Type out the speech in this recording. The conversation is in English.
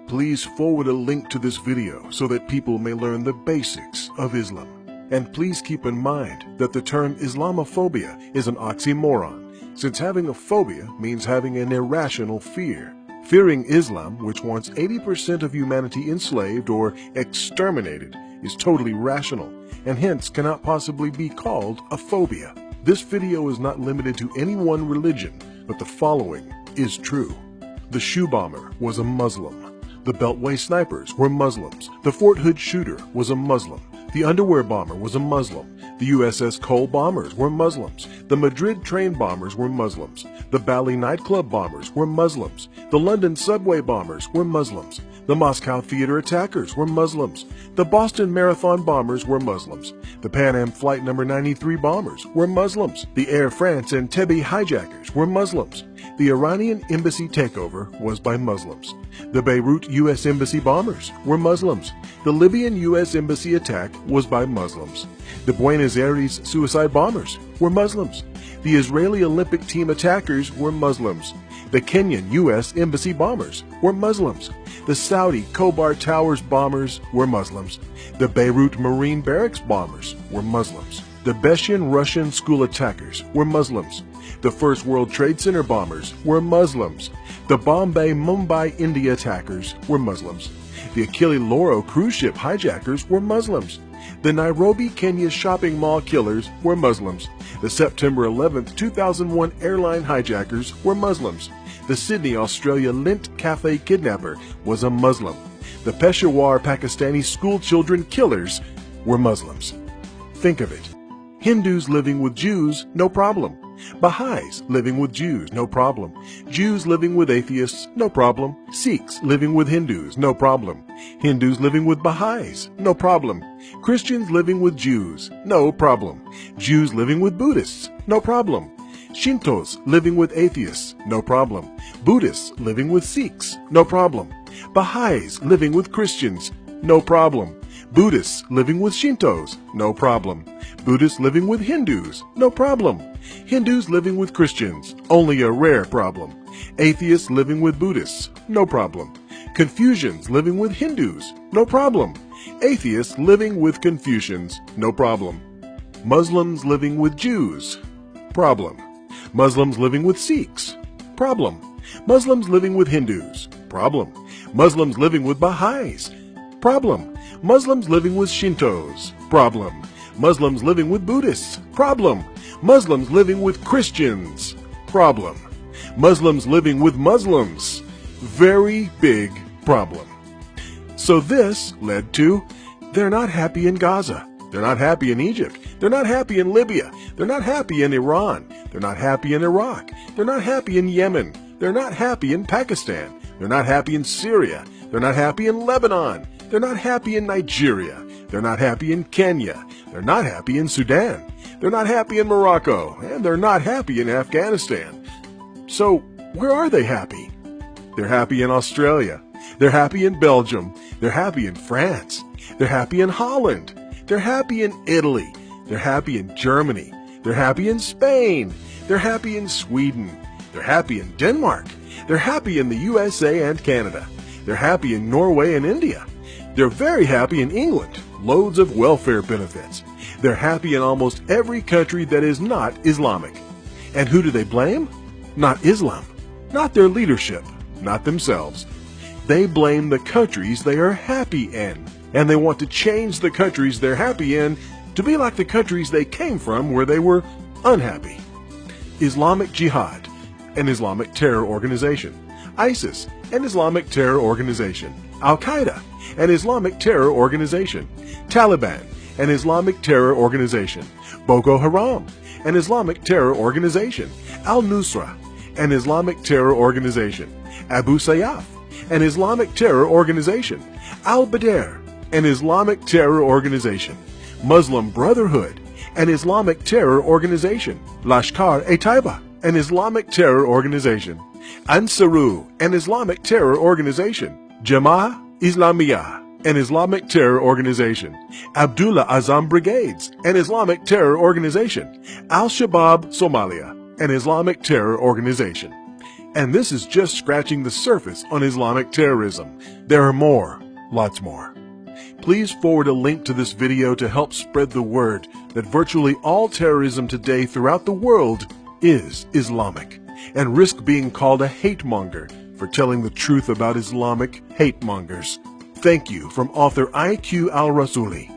Please forward a link to this video so that people may learn the basics of Islam. And please keep in mind that the term Islamophobia is an oxymoron, since having a phobia means having an irrational fear. Fearing Islam, which wants 80% of humanity enslaved or exterminated, is totally rational, and hence cannot possibly be called a phobia. This video is not limited to any one religion, but the following is true. The shoe bomber was a Muslim. The Beltway snipers were Muslims. The Fort Hood shooter was a Muslim. The underwear bomber was a Muslim. The USS Cole bombers were Muslims. The Madrid train bombers were Muslims. The Bali nightclub bombers were Muslims. The London subway bombers were Muslims. The Moscow theater attackers were Muslims. The Boston Marathon bombers were Muslims. The Pan Am Flight No. 93 bombers were Muslims. The Air France Entebbe hijackers were Muslims. The Iranian embassy takeover was by Muslims. The Beirut U.S. Embassy bombers were Muslims. The Libyan U.S. Embassy attack was by Muslims. The Buenos Aires suicide bombers were Muslims. The Israeli Olympic team attackers were Muslims. The Kenyan U.S. Embassy bombers were Muslims. The Saudi Khobar Towers bombers were Muslims. The Beirut Marine Barracks bombers were Muslims. The Beshian Russian school attackers were Muslims. The First World Trade Center bombers were Muslims. The Bombay Mumbai India attackers were Muslims. The Achille Lauro cruise ship hijackers were Muslims. The Nairobi, Kenya shopping mall killers were Muslims. The September 11, 2001 airline hijackers were Muslims. The Sydney, Australia Lint Cafe kidnapper was a Muslim. The Peshawar Pakistani school children killers were Muslims. Think of it. Hindus living with Jews, no problem. Baha'is living with Jews, no problem. Jews living with atheists, no problem. Sikhs living with Hindus, no problem. Hindus living with Baha'is, no problem. Christians living with Jews, no problem. Jews living with Buddhists, no problem. Shintos living with atheists, no problem. Buddhists living with Sikhs, no problem. Baha'is living with Christians, no problem. Buddhists living with Shintos, no problem. Buddhists living with Hindus, no problem. Hindus living with Christians, only a rare problem. Atheists living with Buddhists, no problem. Confucians living with Hindus, no problem. Atheists living with Confucians, no problem. Muslims living with Jews, problem. Muslims living with Sikhs, problem. Muslims living with Hindus, problem. Muslims living with Baha'is, problem. Muslims living with Shintos, problem. Muslims living with Buddhists, problem. Muslims living with Christians, problem. Muslims living with Muslims, very big problem. So this led to, they're not happy in Gaza. They're not happy in Egypt. They're not happy in Libya. They're not happy in Iran. They're not happy in Iraq. They're not happy in Yemen. They're not happy in Pakistan. They're not happy in Syria. They're not happy in Lebanon. They're not happy in Nigeria. They're not happy in Kenya. They're not happy in Sudan. They're not happy in Morocco. And they're not happy in Afghanistan. So, where are they happy? They're happy in Australia. They're happy in Belgium. They're happy in France. They're happy in Holland. They're happy in Italy. They're happy in Germany. They're happy in Spain. They're happy in Sweden. They're happy in Denmark. They're happy in the USA and Canada. They're happy in Norway and India. They're very happy in England. Loads of welfare benefits. They're happy in almost every country that is not Islamic. And who do they blame? Not Islam. Not their leadership. Not themselves. They blame the countries they are happy in. And they want to change the countries they're happy in to be like the countries they came from where they were unhappy. Islamic Jihad, an Islamic terror organization. ISIS, an Islamic terror organization. Al-Qaeda, an Islamic terror organization. Taliban, an Islamic terror organization. Boko Haram, an Islamic terror organization. Al-Nusra, an Islamic terror organization. Abu Sayyaf, an Islamic terror organization. Al-Badr, an Islamic terror organization. Muslim Brotherhood, an Islamic terror organization. Lashkar-e-Taiba, an Islamic terror organization. Ansaru, an Islamic terror organization. Jama'ah Islamiyah, an Islamic terror organization. Abdullah Azam Brigades, an Islamic terror organization. Al-Shabaab Somalia, an Islamic terror organization. And this is just scratching the surface on Islamic terrorism. There are more, lots more. Please forward a link to this video to help spread the word that virtually all terrorism today throughout the world is Islamic, and risk being called a hate monger for telling the truth about Islamic hate mongers. Thank you from author IQ Al-Rasuli.